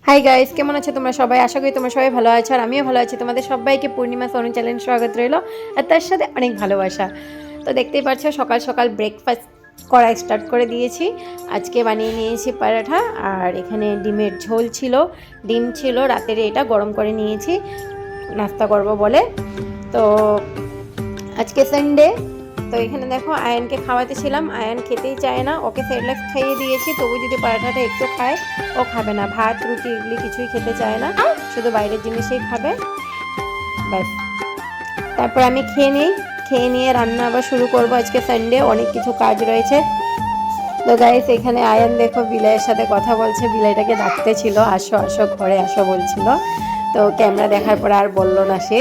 Hi guys, কেমন আছো তোমরা সবাই? আশা করি তোমরা সবাই ভালো আছো আর আমিও ভালো আছি। তোমাদের সবাইকে পূর্ণিমা সোনু চ্যালেঞ্জ স্বাগত রইল আর তার সাথে অনেক ভালোবাসা। তো দেখতেই পাচ্ছ সকাল সকাল ব্রেকফাস্ট করা স্টার্ট করে দিয়েছি। আজকে বানিয়ে নিয়েছি পরাঠা আর এখানে ডিমের ঝোল ছিল, ডিম ছিল রাতের, এটা গরম করে নিয়েছি নাস্তা করব বলে। তো আজকে সানডে, তো এখানে দেখো আয়ানকে খাওয়াতেছিলাম। আয়ান খেতেই চায় না, ওকে সেরেলাক্স খাইয়ে দিয়েছি, তবু যদি পরাঠাটা একটু খায় ও খাবে না। ভাত রুটি এগুলি কিছুই খেতে চায় না, শুধু বাইরের জিনিসই খাবে, ব্যাস। তারপর আমি খেয়ে নিয়ে রান্না আবার শুরু করব। আজকে সানডে, অনেক কিছু কাজ রয়েছে। তো গাইস, এখানে আয়ান দেখো বিলাইয়ের সাথে কথা বলছে, বিলাইটাকে ডাকতে ছিল, আসো আসো ঘরে আসো বলছিল। তো ক্যামেরা দেখার পর আর বললো না সে।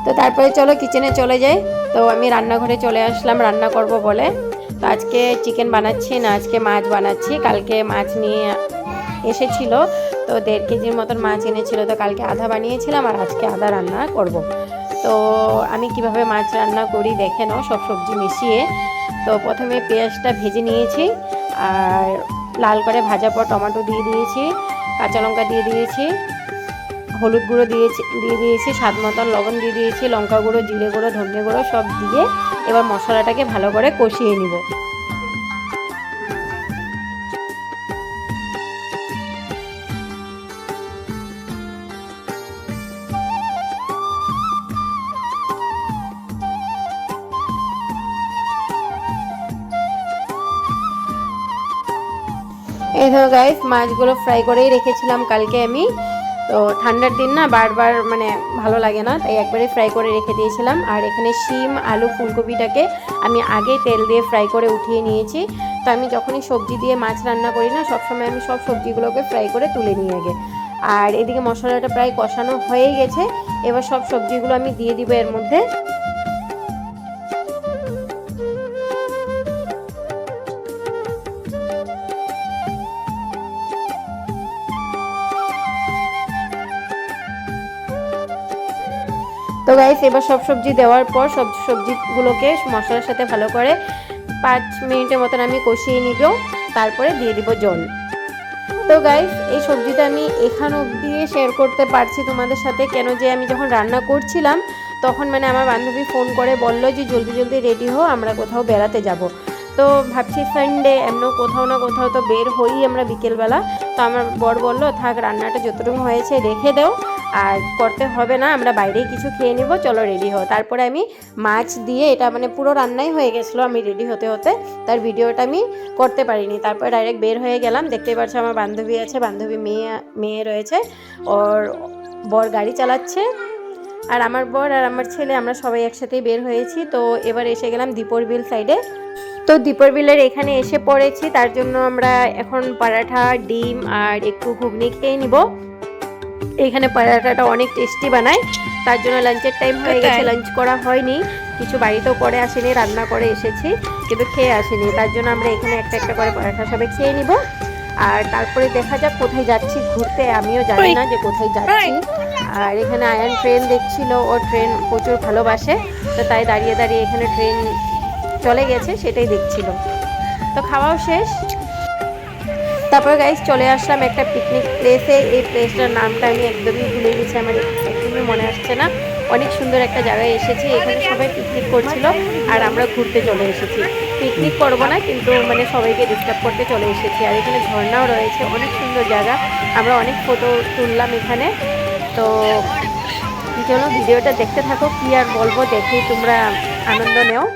তো তারপরে চলো কিচেনে চলে যাই। তো আমি রান্নাঘরে চলে আসলাম রান্না করব বলে। তো আজকে চিকেন বানাচ্ছি না, আজকে মাছ বানাচ্ছি। কালকে মাছ নিয়ে এসেছিল, তো 1.5 কেজির মতন মাছ এনেছিল, তো কালকে আধা বানিয়েছিলাম আর আজকে আধা রান্না করব। তো আমি কিভাবে মাছ রান্না করি দেখে নাও, সব সবজি মিশিয়ে। তো প্রথমে পেঁয়াজটা ভেজে নিয়েছি আর লাল করে ভাজা পর টমেটো দিয়ে দিয়েছি, কাঁচা লঙ্কা দিয়ে দিয়েছি, হলুদ গুঁড়ো দিয়ে দিয়েছি, স্বাদ মতন লবণ দিয়ে দিয়েছি, লঙ্কা গুঁড়ো, জিরে গুঁড়ো, ধনে গুঁড়ো সব দিয়ে এবার মশলাটাকে ভালো করে কষিয়ে নিব। এই ধরো গাইস, মাছগুলো ফ্রাই করেই রেখেছিলাম কালকে আমি। তো ঠান্ডার দিন না, বারবার মানে ভালো লাগে না, তাই একবারে ফ্রাই করে রেখে দিয়েছিলাম। আর এখানে শিম, আলু, ফুলকপিটাকে আমি আগে তেল দিয়ে ফ্রাই করে উঠিয়ে নিয়েছি। তো আমি যখনই সবজি দিয়ে মাছ রান্না করি না, সবসময় আমি সব সবজিগুলোকে ফ্রাই করে তুলে নিই আগে। আর এদিকে মশলাটা প্রায় কষানো হয়ে গেছে, এবার সব সবজিগুলো আমি দিয়ে দিব এর মধ্যে। তো গাইস, এবার সব সবজি দেওয়ার পর সব সবজিগুলোকে মশলার সাথে ভালো করে 5 মিনিটের মতন আমি কষিয়ে নিব, তারপরে দিয়ে দিব জল। তো গাইস, এই সবজিটা আমি এখান অবধি শেয়ার করতে পারছি তোমাদের সাথে, কেন যে আমি যখন রান্না করছিলাম তখন মানে আমার বান্ধবী ফোন করে বলল যে জলদি জলদি রেডি হও, আমরা কোথাও বেড়াতে যাব। তো ভাবছি সানডে, এমনও কোথাও না কোথাও তো বের হই আমরা বিকেলবেলা। তো আমার বর বলল থাক, রান্নাটা যতটুকু হয়েছে রেখে দাও, আর করতে হবে না, আমরা বাইরেই কিছু খেয়ে নেব, চলো রেডি হও। তারপরে আমি মাছ দিয়ে, এটা মানে পুরো রান্নাই হয়ে গেছিলো, আমি রেডি হতে হতে তার ভিডিওটা আমি করতে পারিনি। তারপর ডাইরেক্ট বের হয়ে গেলাম। দেখতেই পাচ্ছ আমার বান্ধবী আছে, বান্ধবী মেয়ে রয়েছে, ওর বর গাড়ি চালাচ্ছে, আর আমার বর আর আমার ছেলে আমরা সবাই একসাথেই বের হয়েছি। তো এবার এসে গেলাম দীপর বিল সাইডে। তো দীপর বিলের এখানে এসে পড়েছি, তার জন্য আমরা এখন পরাঠা, ডিম আর একটু ঘুগনি খেয়ে নিব। এখানে পরাঠাটা অনেক টেস্টি বানায়, তার জন্য লাঞ্চের টাইম হয়ে গেছে, লাঞ্চ করা হয়নি, কিছু বাড়িতেও করে আসেনি, রান্না করে এসেছি কিন্তু খেয়ে আসেনি। তার জন্য আমরা এখানে একটা একটা করে পরাঠা সবাই খেয়ে নিব, আর তারপরে দেখা যাক কোথায় যাচ্ছি ঘুরতে, আমিও জানি না যে কোথায় যাচ্ছি। আর এখানে আয়ান ট্রেন দেখছিল, ও ট্রেন প্রচুর ভালোবাসে, তো তাই দাঁড়িয়ে দাঁড়িয়ে এখানে ট্রেন চলে গেছে সেটাই দেখছিল। তো খাওয়াও শেষ। তারপর গাইস চলে আসলাম একটা পিকনিক প্লেসে। এই প্লেসটার নামটা আমি একদমই ভুলে গেছি, আমার একদমই মনে আসছে না। অনেক সুন্দর একটা জায়গায় এসেছি, এখানে সবাই পিকনিক করছিল আর আমরা ঘুরতে চলে এসেছি। পিকনিক করবো না কিন্তু মানে সবাইকে ডিস্টার্ব করতে চলে এসেছি। আর এখানে ঝর্ণাও রয়েছে, অনেক সুন্দর জায়গা, আমরা অনেক ফটো তুললাম এখানে। তো চলো ভিডিওটা দেখতে থাকো, কি আর বলবো, দেখেই তোমরা আনন্দ নেও।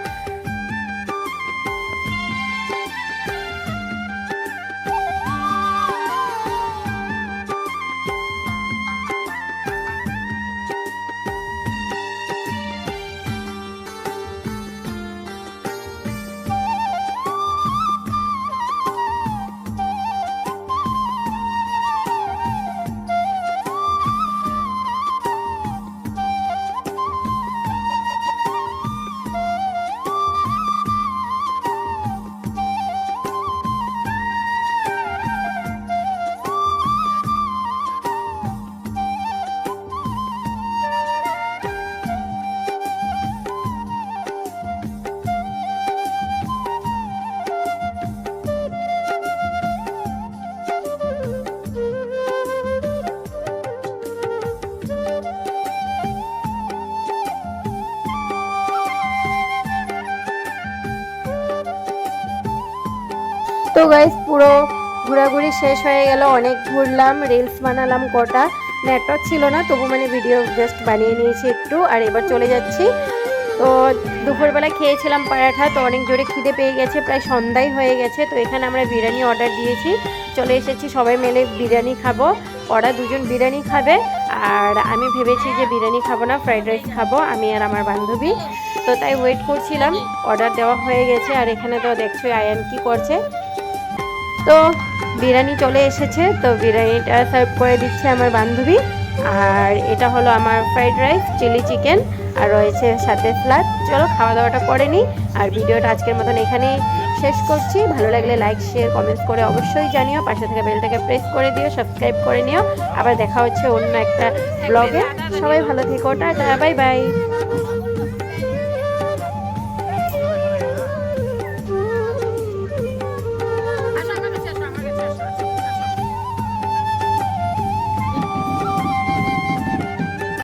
গাইস পুরো ঘোরাঘুরি শেষ হয়ে গেল, অনেক ঘুরলাম, রিলস বানালাম কটা, নেটওয়ার্ক ছিল না তবু মানে ভিডিও জাস্ট বানিয়ে নিয়েছি একটু। আর এবার চলে যাচ্ছি। তো দুপুরবেলা খেয়েছিলাম পরাঠা, তো অনেক জোরে খিদে পেয়ে গেছে, প্রায় সন্ধ্যাই হয়ে গেছে। তো এখানে আমরা বিরিয়ানি অর্ডার দিয়েছি, চলে এসেছি, সবাই মিলে বিরিয়ানি খাবো। ওরা দুজন বিরিয়ানি খাবে আর আমি ভেবেছি যে বিরিয়ানি খাবো না, ফ্রাইড রাইস খাবো আমি আর আমার বান্ধবী। তো তাই ওয়েট করছিলাম, অর্ডার দেওয়া হয়ে গেছে। আর এখানে তো দেখছো আয়ান কি করছে। তো বিরিয়ানি চলে এসেছে, তো বিরিয়ানিটা সার্ভ করে দিচ্ছে আমার বান্ধবী। আর এটা হলো আমার ফ্রাইড রাইস, চিলি চিকেন, আর রয়েছে সাথে স্যালাড। চলো খাওয়া দাওয়াটা করে নিই। আর ভিডিওটা আজকের মতন এখানেই শেষ করছি। ভালো লাগলে লাইক শেয়ার কমেন্টস করে অবশ্যই জানিও, পাশে থেকে বেলটাকে প্রেস করে দিও, সাবস্ক্রাইব করে নিও। আবার দেখা হচ্ছে অন্য একটা ব্লগে। সবাই ভালো থেকো, টাটা, বাই বাই।